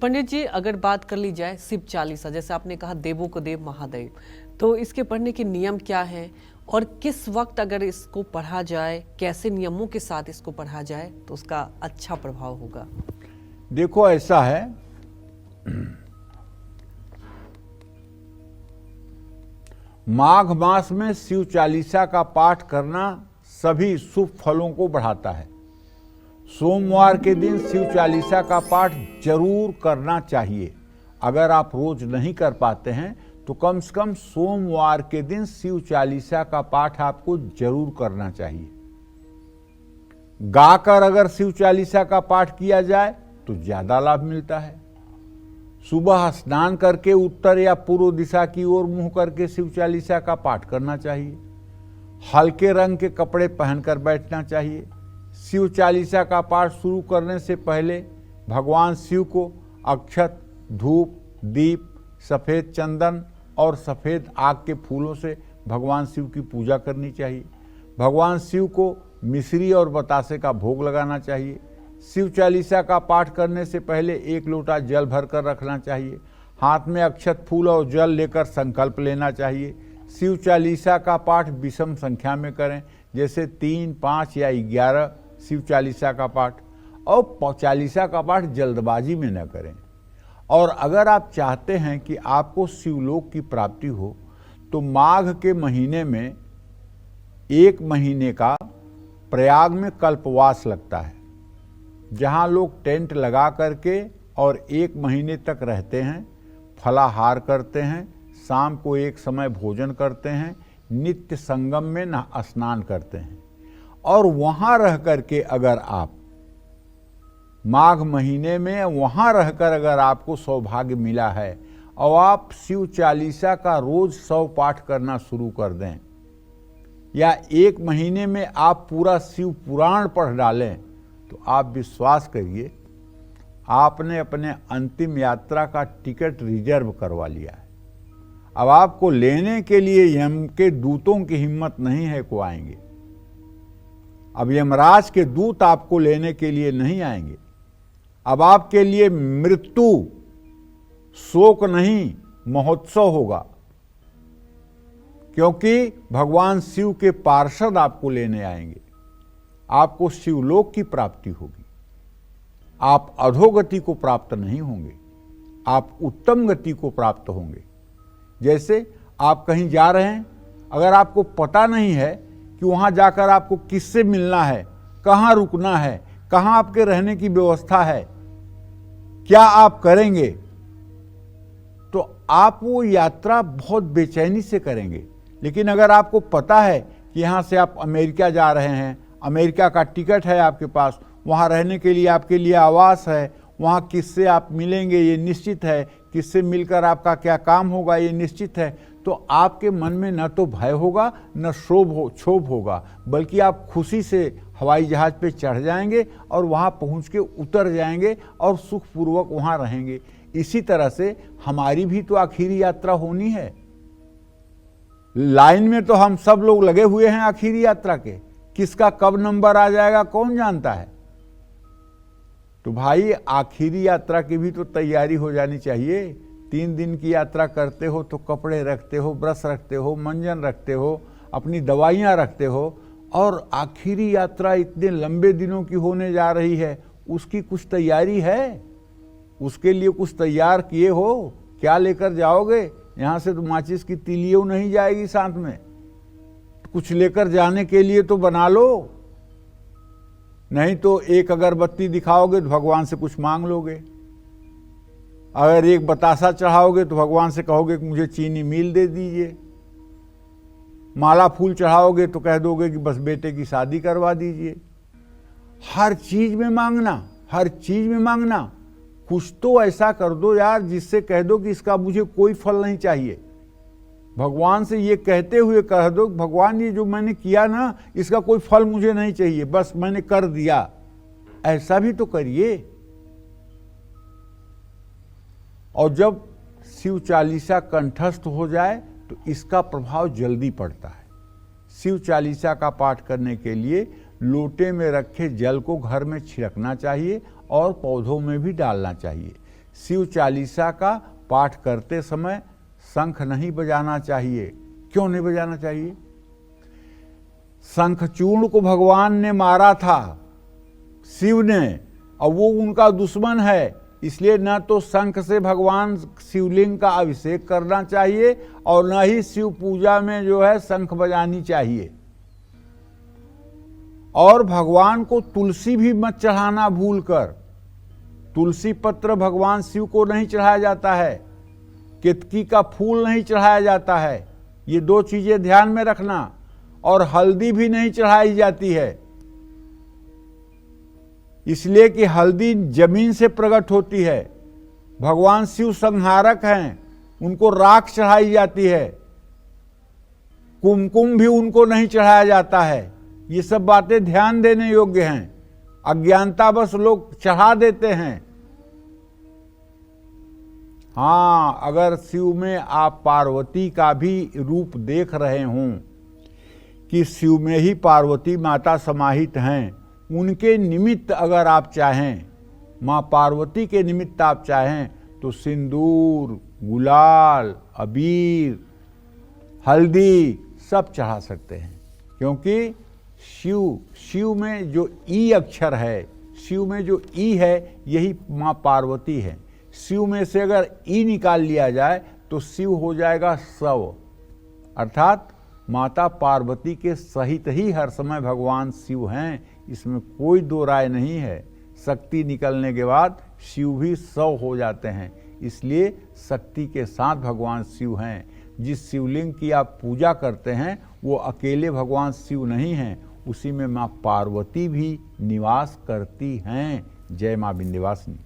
पंडित जी, अगर बात कर ली जाए शिव चालीसा, जैसे आपने कहा देवों को देव महादेव, तो इसके पढ़ने के नियम क्या हैं और किस वक्त अगर इसको पढ़ा जाए, कैसे नियमों के साथ इसको पढ़ा जाए तो उसका अच्छा प्रभाव होगा? देखो, ऐसा है, माघ मास में शिव चालीसा का पाठ करना सभी शुभ फलों को बढ़ाता है। सोमवार के दिन शिव चालीसा का पाठ जरूर करना चाहिए। अगर आप रोज नहीं कर पाते हैं तो कम से कम सोमवार के दिन शिव चालीसा का पाठ आपको जरूर करना चाहिए। गाकर अगर शिव चालीसा का पाठ किया जाए तो ज्यादा लाभ मिलता है। सुबह स्नान करके उत्तर या पूर्व दिशा की ओर मुंह करके शिव चालीसा का पाठ करना चाहिए। हल्के रंग के कपड़े पहनकर बैठना चाहिए। शिव चालीसा का पाठ शुरू करने से पहले भगवान शिव को अक्षत, धूप, दीप, सफेद चंदन और सफेद आग के फूलों से भगवान शिव की पूजा करनी चाहिए। भगवान शिव को मिश्री और बतासे का भोग लगाना चाहिए। शिव चालीसा का पाठ करने से पहले 1 लोटा जल भरकर रखना चाहिए। हाथ में अक्षत, फूल और जल लेकर संकल्प लेना चाहिए। शिव चालीसा का पाठ विषम संख्या में करें, जैसे 3, 5 या 11 शिव चालीसा का पाठ, और चालीसा का पाठ जल्दबाजी में न करें। और अगर आप चाहते हैं कि आपको शिवलोक की प्राप्ति हो तो माघ के महीने में 1 महीने का प्रयाग में कल्पवास लगता है, जहां लोग टेंट लगा करके और 1 महीने तक रहते हैं, फलाहार करते हैं, शाम को एक समय भोजन करते हैं, नित्य संगम में स्नान करते हैं। और वहां रह करके अगर आप माघ महीने में वहां रहकर अगर आपको सौभाग्य मिला है और आप शिव चालीसा का रोज 100 पाठ करना शुरू कर दें, या 1 महीने में आप पूरा शिव पुराण पढ़ डालें, तो आप विश्वास करिए आपने अपने अंतिम यात्रा का टिकट रिजर्व करवा लिया है। अब आपको लेने के लिए यम के दूतों की हिम्मत नहीं है को आएंगे। अब यमराज के दूत आपको लेने के लिए नहीं आएंगे। अब आपके लिए मृत्यु शोक नहीं, महोत्सव होगा, क्योंकि भगवान शिव के पार्षद आपको लेने आएंगे। आपको शिवलोक की प्राप्ति होगी। आप अधोगति को प्राप्त नहीं होंगे, आप उत्तम गति को प्राप्त होंगे। जैसे आप कहीं जा रहे हैं, अगर आपको पता नहीं है कि वहां जाकर आपको किससे मिलना है, कहां रुकना है, कहां आपके रहने की व्यवस्था है, क्या आप करेंगे, तो आप वो यात्रा बहुत बेचैनी से करेंगे। लेकिन अगर आपको पता है कि यहां से आप अमेरिका जा रहे हैं, अमेरिका का टिकट है आपके पास, वहां रहने के लिए आपके लिए आवास है, वहां किससे आप मिलेंगे ये निश्चित है, किससे मिलकर आपका क्या काम होगा ये निश्चित है, तो आपके मन में न तो भय होगा न क्षोभ होगा, बल्कि आप खुशी से हवाई जहाज पे चढ़ जाएंगे और वहां पहुंच के उतर जाएंगे और सुखपूर्वक वहां रहेंगे। इसी तरह से हमारी भी तो आखिरी यात्रा होनी है। लाइन में तो हम सब लोग लगे हुए हैं आखिरी यात्रा के, किसका कब नंबर आ जाएगा कौन जानता है। तो भाई आखिरी यात्रा की भी तो तैयारी हो जानी चाहिए। 3 दिन की यात्रा करते हो तो कपड़े रखते हो, ब्रश रखते हो, मंजन रखते हो, अपनी दवाइयाँ रखते हो, और आखिरी यात्रा इतने लंबे दिनों की होने जा रही है, उसकी कुछ तैयारी है? उसके लिए कुछ तैयार किए हो? क्या लेकर जाओगे? यहाँ से तो माचिस की तीलियों नहीं जाएगी साथ में। कुछ लेकर जाने के लिए तो बना लो, नहीं तो एक अगरबत्ती दिखाओगे तो भगवान से कुछ मांग लोगे। अगर एक बतासा चढ़ाओगे तो भगवान से कहोगे कि मुझे चीनी मिल दे दीजिए। माला फूल चढ़ाओगे तो कह दोगे कि बस बेटे की शादी करवा दीजिए। हर चीज में मांगना, हर चीज में मांगना। कुछ तो ऐसा कर दो यार जिससे कह दो कि इसका मुझे कोई फल नहीं चाहिए। भगवान से ये कहते हुए कह दो, भगवान ये जो मैंने किया ना, इसका कोई फल मुझे नहीं चाहिए, बस मैंने कर दिया। ऐसा भी तो करिए। और जब शिव चालीसा कंठस्थ हो जाए तो इसका प्रभाव जल्दी पड़ता है। शिव चालीसा का पाठ करने के लिए लोटे में रखे जल को घर में छिड़कना चाहिए और पौधों में भी डालना चाहिए। शिव चालीसा का पाठ करते समय शंख नहीं बजाना चाहिए। क्यों नहीं बजाना चाहिए? शंखचूर्ण को भगवान ने मारा था, शिव ने, और वो उनका दुश्मन है, इसलिए न तो शंख से भगवान शिवलिंग का अभिषेक करना चाहिए और न ही शिव पूजा में जो है शंख बजानी चाहिए। और भगवान को तुलसी भी मत चढ़ाना भूलकर। तुलसी पत्र भगवान शिव को नहीं चढ़ाया जाता है, केतकी का फूल नहीं चढ़ाया जाता है, ये दो चीजें ध्यान में रखना। और हल्दी भी नहीं चढ़ाई जाती है, इसलिए कि हल्दी जमीन से प्रकट होती है। भगवान शिव संहारक हैं, उनको राख चढ़ाई जाती है। कुमकुम भी उनको नहीं चढ़ाया जाता है। ये सब बातें ध्यान देने योग्य हैं। अज्ञानतावश लोग चढ़ा देते हैं। हाँ, अगर शिव में आप पार्वती का भी रूप देख रहे हों कि शिव में ही पार्वती माता समाहित हैं, उनके निमित्त अगर आप चाहें, माँ पार्वती के निमित्त आप चाहें, तो सिंदूर, गुलाल, अबीर, हल्दी सब चढ़ा सकते हैं। क्योंकि शिव में जो ई अक्षर है, शिव में जो ई है, यही माँ पार्वती है। शिव में से अगर ई निकाल लिया जाए तो शिव हो जाएगा शव, अर्थात माता पार्वती के सहित ही हर समय भगवान शिव हैं, इसमें कोई दो राय नहीं है। शक्ति निकलने के बाद शिव भी शव हो जाते हैं, इसलिए शक्ति के साथ भगवान शिव हैं। जिस शिवलिंग की आप पूजा करते हैं वो अकेले भगवान शिव नहीं हैं, उसी में माँ पार्वती भी निवास करती हैं। जय माँ विंध्यवासिनी।